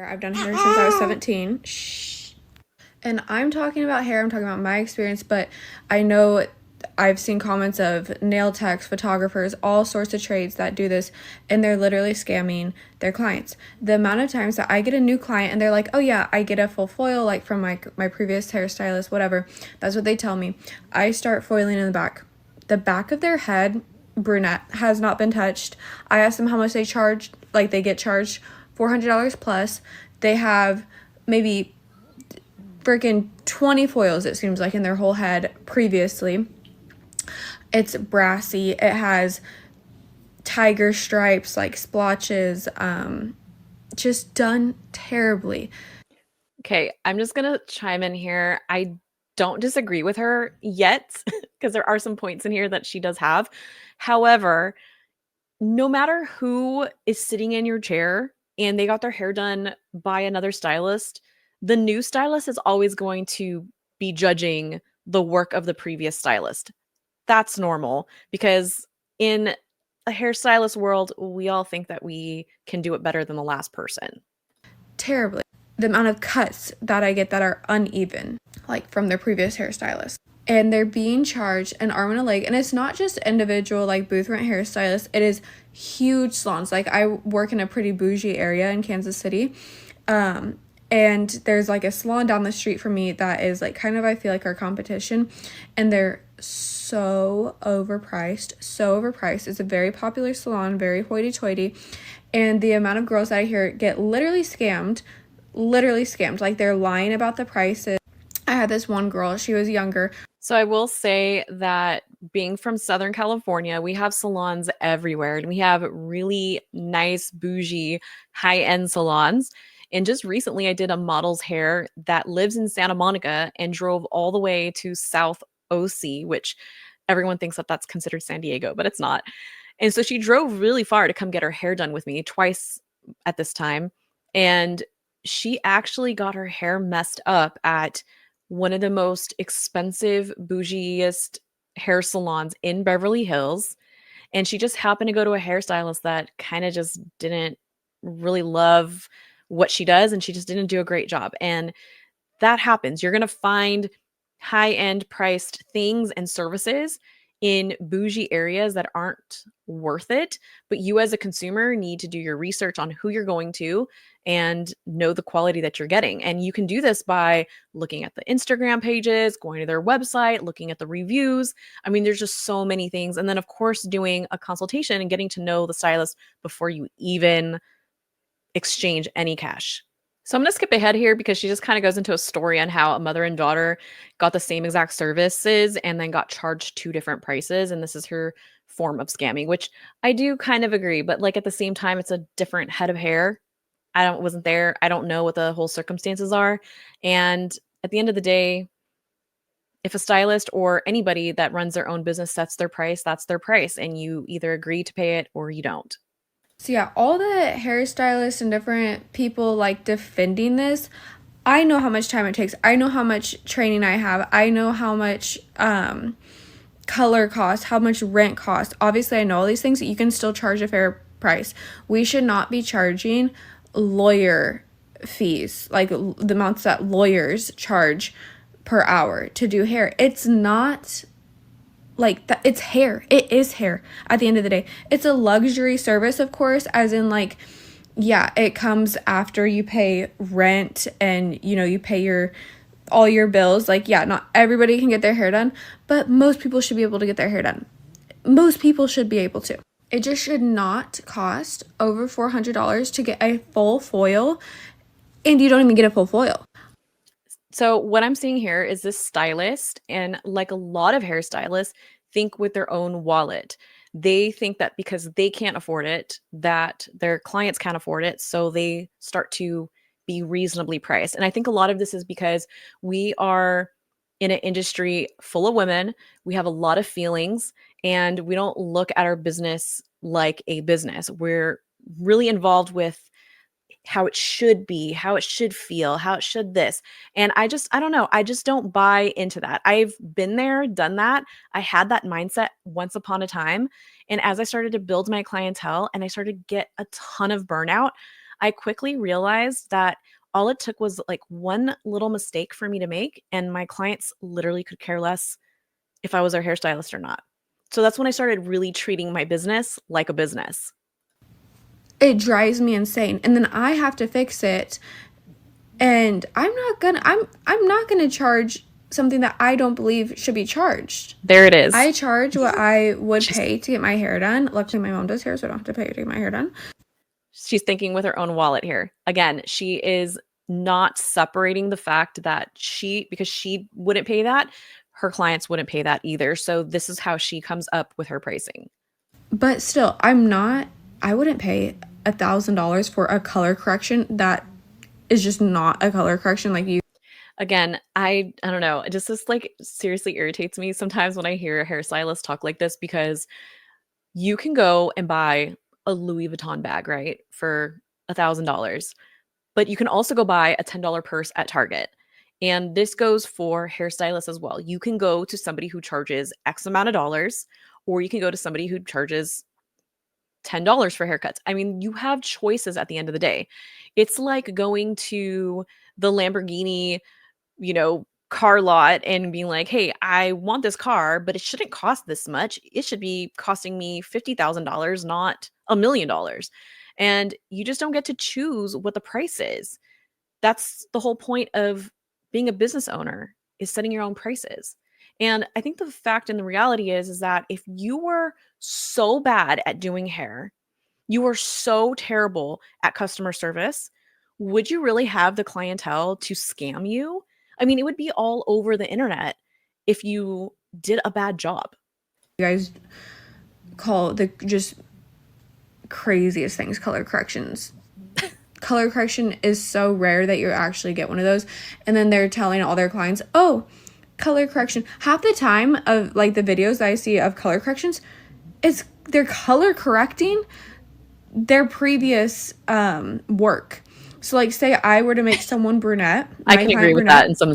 hair. I've done hair since I was 17. Shh. And I'm talking about hair, I'm talking about my experience, but I know I've seen comments of nail techs, photographers, all sorts of trades that do this, and they're literally scamming their clients. The amount of times that I get a new client and they're like, oh yeah, I get a full foil, like from my previous hairstylist, whatever. That's what they tell me. I start foiling in the back. The back of their head, brunette, has not been touched. I asked them how much they charge, like they get charged $400 plus. They have maybe freaking 20 foils, it seems like, in their whole head previously. It's brassy. It has tiger stripes, like splotches, just done terribly. Okay, I'm just gonna chime in here. I don't disagree with her yet, because there are some points in here that she does have. However, no matter who is sitting in your chair and they got their hair done by another stylist, the new stylist is always going to be judging the work of the previous stylist. That's normal because in a hairstylist world, we all think that we can do it better than the last person. Terribly. The amount of cuts that I get that are uneven, like from their previous hairstylist. And they're being charged an arm and a leg. And it's not just individual, like booth rent hairstylists, it is huge salons. Like I work in a pretty bougie area in Kansas City. And there's like a salon down the street from me that is like kind of, I feel like, our competition. And they're so overpriced, so overpriced. It's a very popular salon, very hoity-toity. And the amount of girls that I hear get literally scammed, like they're lying about the prices. I had this one girl, she was younger. So I will say that being from Southern California, we have salons everywhere and we have really nice, bougie, high-end salons. And just recently, I did a model's hair that lives in Santa Monica and drove all the way to South OC, which everyone thinks that that's considered San Diego, but it's not. And so she drove really far to come get her hair done with me twice at this time. And she actually got her hair messed up at one of the most expensive, bougiest hair salons in Beverly Hills. And she just happened to go to a hairstylist that kind of just didn't really love what she does. And she just didn't do a great job. And that happens. You're going to find high end priced things and services in bougie areas that aren't worth it. But you, as a consumer, need to do your research on who you're going to and know the quality that you're getting. And you can do this by looking at the Instagram pages, going to their website, looking at the reviews. I mean, there's just so many things. And then, of course, doing a consultation and getting to know the stylist before you even exchange any cash. So I'm going to skip ahead here because she just kind of goes into a story on how a mother and daughter got the same exact services and then got charged two different prices. And this is her form of scamming, which I do kind of agree. But like at the same time, it's a different head of hair. Wasn't there. I don't know what the whole circumstances are. And at the end of the day, if a stylist or anybody that runs their own business sets their price, that's their price. And you either agree to pay it or you don't. So yeah, all the hairstylists and different people like defending this, I know how much time it takes. I know how much training I have. I know how much color costs, how much rent costs. Obviously, I know all these things. You can still charge a fair price. We should not be charging lawyer fees, like the amounts that lawyers charge per hour to do hair. It's not like that. It's hair. It is hair at the end of the day. It's a luxury service, of course, as in like, yeah, it comes after you pay rent and you pay your all your bills. Like, yeah, not everybody can get their hair done, but most people should be able to get their hair done. Most people should be able to. It just should not cost over $400 to get a full foil, and you don't even get a full foil. So what I'm seeing here is this stylist, and like a lot of hairstylists, think with their own wallet. They think that because they can't afford it, that their clients can't afford it, so they start to be reasonably priced. And I think a lot of this is because we are in an industry full of women. We have a lot of feelings, and we don't look at our business like a business. We're really involved with how it should be, how it should feel, how it should this. And I don't know. I just don't buy into that. I've been there, done that. I had that mindset once upon a time. And as I started to build my clientele and I started to get a ton of burnout, I quickly realized that all it took was like one little mistake for me to make, and my clients literally could care less if I was their hairstylist or not. So that's when I started really treating my business like a business. It drives me insane. And then I have to fix it. And I'm not gonna charge something that I don't believe should be charged. There it is. I charge what I would She's, pay to get my hair done. Luckily my mom does hair, so I don't have to pay to get my hair done. she's thinking with her own wallet here. Again, she is not separating the fact that because she wouldn't pay that, her clients wouldn't pay that either. So this is how she comes up with her pricing. But still, I wouldn't pay $1,000 for a color correction that is just not a color correction like you. Again, I don't know. It just this like seriously irritates me sometimes when I hear a hairstylist talk like this, because you can go and buy a Louis Vuitton bag, right, for $1,000, but you can also go buy a $10 purse at Target. And this goes for hairstylists as well. You can go to somebody who charges X amount of dollars, or you can go to somebody who charges $10 for haircuts. I mean, you have choices at the end of the day. It's like going to the Lamborghini, car lot and being like, "Hey, I want this car, but it shouldn't cost this much. It should be costing me $50,000, not $1 million." And you just don't get to choose what the price is. That's the whole point of being a business owner, is setting your own prices. And I think the fact and the reality is that if you were so bad at doing hair, you are so terrible at customer service, would you really have the clientele to scam you? I mean, it would be all over the internet if you did a bad job. You guys call the just craziest things color corrections. Color correction is so rare that you actually get one of those. And then they're telling all their clients, oh, color correction. Half the time of like the videos that I see of color corrections, is they're color correcting their previous work. So like say I were to make someone brunette. I can agree with that in some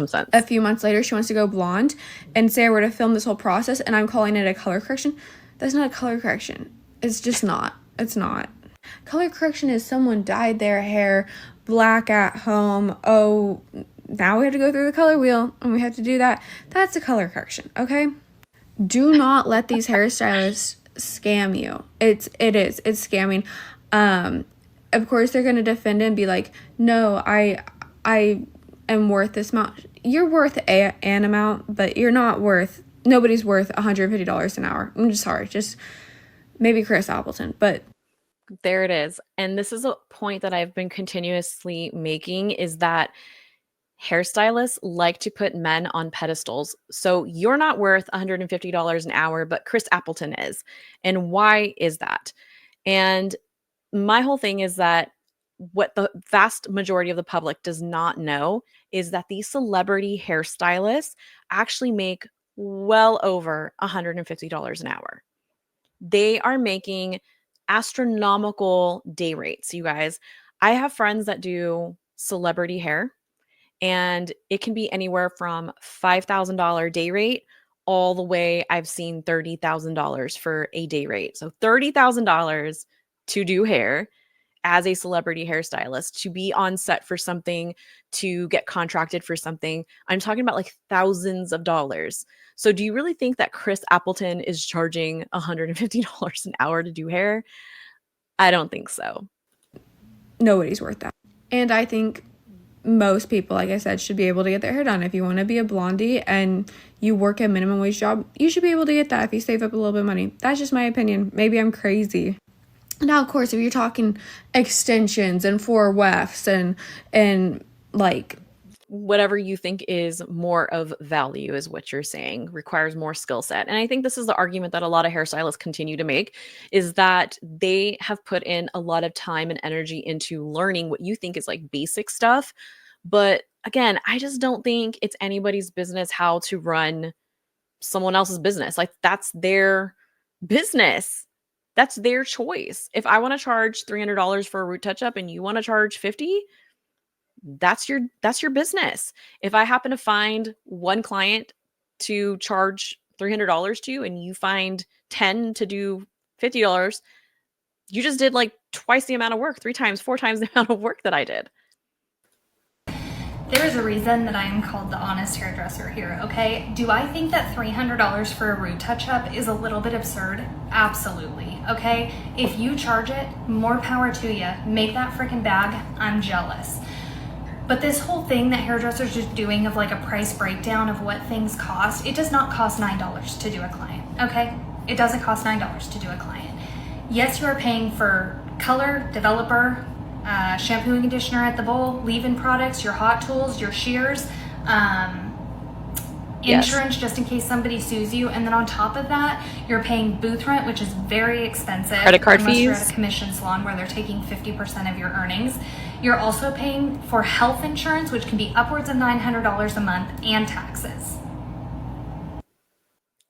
sense. A few months later she wants to go blonde, and say I were to film this whole process and I'm calling it a color correction. That's not a color correction. It's just not. It's not. Color correction is someone dyed their hair black at home. Oh, now we have to go through the color wheel and we have to do that. That's a color correction, okay? Do not let these hairstylists scam you. It's scamming. Of course they're going to defend it and be like, "No, I am worth this amount." You're worth an amount, but nobody's worth $150 an hour. I'm just sorry. Just maybe Chris Appleton, but There it is. And this is a point that I've been continuously making, is that hairstylists like to put men on pedestals. So you're not worth $150 an hour, but Chris Appleton is. And why is that? And my whole thing is that what the vast majority of the public does not know is that these celebrity hairstylists actually make well over $150 an hour. They are making astronomical day rates, you guys. I have friends that do celebrity hair, and it can be anywhere from $5,000 day rate all the way, I've seen $30,000 for a day rate. So $30,000 to do hair as a celebrity hairstylist, to be on set for something, to get contracted for something. I'm talking about like thousands of dollars. So do you really think that Chris Appleton is charging $150 an hour to do hair? I don't think so. nobody's worth that. And I think most people, like I said, should be able to get their hair done. If you want to be a blondie and you work a minimum wage job, you should be able to get that if you save up a little bit of money. That's just my opinion. Maybe I'm crazy. Now, of course, if you're talking extensions and four wefts and like Whatever you think is more of value is what you're saying, requires more skill set. And I think this is the argument that a lot of hairstylists continue to make, is that they have put in a lot of time and energy into learning what you think is like basic stuff. But again, I just don't think it's anybody's business how to run someone else's business. Like, that's their business. That's their choice. If I want to charge $300 for a root touch up and you want to charge 50, that's your business. If I happen to find one client to charge $300 to, and you find 10 to do $50, you just did like twice the amount of work, 3 times, 4 times the amount of work that I did. There's a reason that I am called the honest hairdresser here, okay? Do I think that $300 for a root touch-up is a little bit absurd? Absolutely, okay? If you charge it, more power to you. Make that freaking bag. I'm jealous. But this whole thing that hairdressers are doing of like a price breakdown of what things cost, it does not cost $9 to do a client, okay? It doesn't cost $9 to do a client. Yes, you are paying for color, developer, shampoo and conditioner at the bowl, leave-in products, your hot tools, your shears, insurance just in case somebody sues you, and then on top of that, you're paying booth rent, which is very expensive. Credit card unless fees. You're at a commission salon where they're taking 50% of your earnings. You're also paying for health insurance, which can be upwards of $900 a month, and taxes.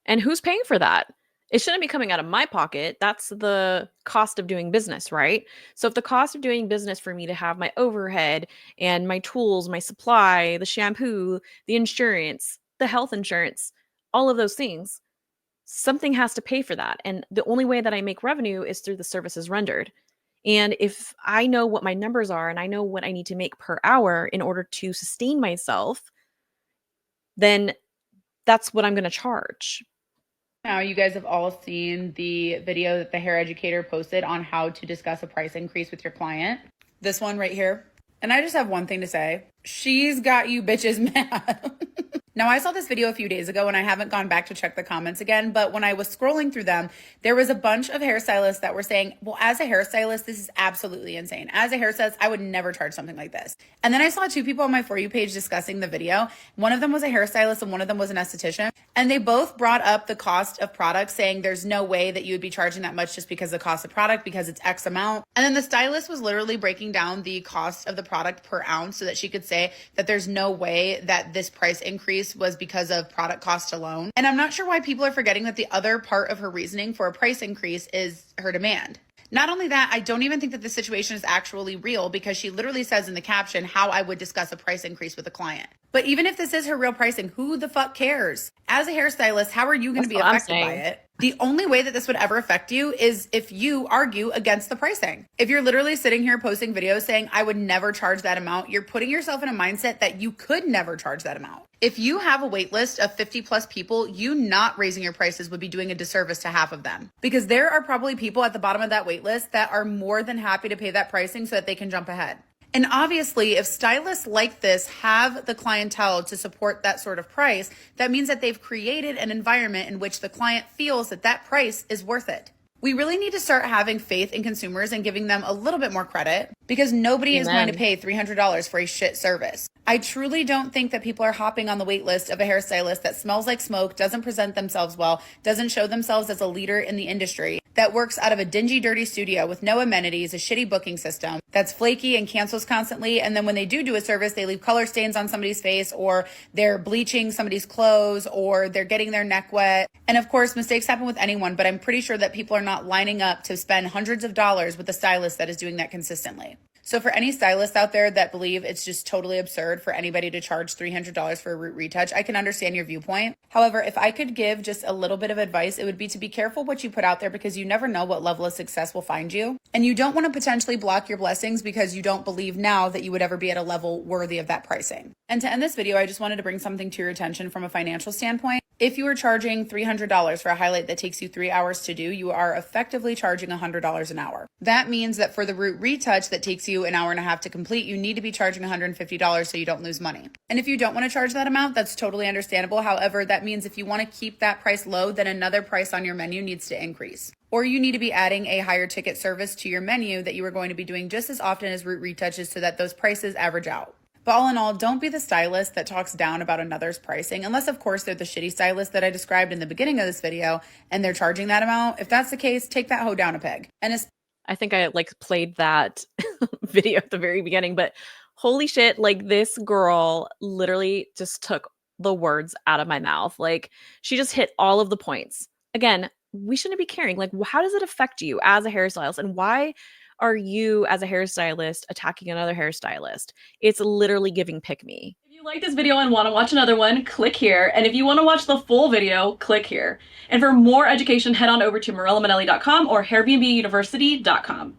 And who's paying for that? It shouldn't be coming out of my pocket. That's the cost of doing business, right? So if the cost of doing business for me to have my overhead and my tools, my supply, the shampoo, the insurance, the health insurance, all of those things, something has to pay for that. And the only way that I make revenue is through the services rendered. And if I know what my numbers are and I know what I need to make per hour in order to sustain myself, then that's what I'm going to charge. Now, you guys have all seen the video that the hair educator posted on how to discuss a price increase with your client. This one right here. And I just have one thing to say. She's got you bitches mad. Now, I saw this video a few days ago and I haven't gone back to check the comments again, but when I was scrolling through them, there was a bunch of hairstylists that were saying, well, as a hairstylist, this is absolutely insane. As a hairstylist, I would never charge something like this. And then I saw two people on my For You page discussing the video. One of them was a hairstylist and one of them was an esthetician. And they both brought up the cost of products, saying there's no way that you would be charging that much just because of the cost of product, because it's X amount. And then the stylist was literally breaking down the cost of the product per ounce so that she could say that there's no way that this price increase was because of product cost alone. And I'm not sure why people are forgetting that the other part of her reasoning for a price increase is her demand. Not only that, I don't even think that the situation is actually real, because she literally says in the caption how I would discuss a price increase with a client. But even if this is her real pricing, who the fuck cares? As a hairstylist, how are you going to be affected by it? The only way that this would ever affect you is if you argue against the pricing. If you're literally sitting here posting videos saying, I would never charge that amount, you're putting yourself in a mindset that you could never charge that amount. If you have a wait list of 50 plus people, you not raising your prices would be doing a disservice to half of them. Because there are probably people at the bottom of that wait list that are more than happy to pay that pricing so that they can jump ahead. And obviously, if stylists like this have the clientele to support that sort of price, that means that they've created an environment in which the client feels that that price is worth it. We really need to start having faith in consumers and giving them a little bit more credit, because nobody is going to pay $300 for a shit service. I truly don't think that people are hopping on the wait list of a hairstylist that smells like smoke, doesn't present themselves well, doesn't show themselves as a leader in the industry, that works out of a dingy, dirty studio with no amenities, a shitty booking system, that's flaky and cancels constantly. And then when they do a service, they leave color stains on somebody's face, or they're bleaching somebody's clothes, or they're getting their neck wet. And of course, mistakes happen with anyone, but I'm pretty sure that people are not lining up to spend hundreds of dollars with a stylist that is doing that consistently. So for any stylists out there that believe it's just totally absurd for anybody to charge $300 for a root retouch, I can understand your viewpoint. However, if I could give just a little bit of advice, it would be to be careful what you put out there, because you never know what level of success will find you. And you don't want to potentially block your blessings because you don't believe now that you would ever be at a level worthy of that pricing. And to end this video, I just wanted to bring something to your attention from a financial standpoint. If you are charging $300 for a highlight that takes you 3 hours to do, you are effectively charging $100 an hour. That means that for the root retouch that takes you an hour and a half to complete, you need to be charging $150 so you don't lose money. And if you don't want to charge that amount, that's totally understandable. However, that means if you want to keep that price low, then another price on your menu needs to increase. Or you need to be adding a higher ticket service to your menu that you are going to be doing just as often as root retouches so that those prices average out. But all in all, don't be the stylist that talks down about another's pricing, unless of course they're the shitty stylist that I described in the beginning of this video and they're charging that amount. If that's the case, take that hoe down a peg. And I think I played that video at the very beginning, but holy shit, this girl literally just took the words out of my mouth. She just hit all of the points. Again, we shouldn't be caring. How does it affect you as a hairstylist, and why are you as a hairstylist attacking another hairstylist? It's literally giving pick me. If you like this video and want to watch another one, click here. And if you want to watch the full video, click here. And for more education, head on over to MirellaManelli.com or HairbnBuniversity.com.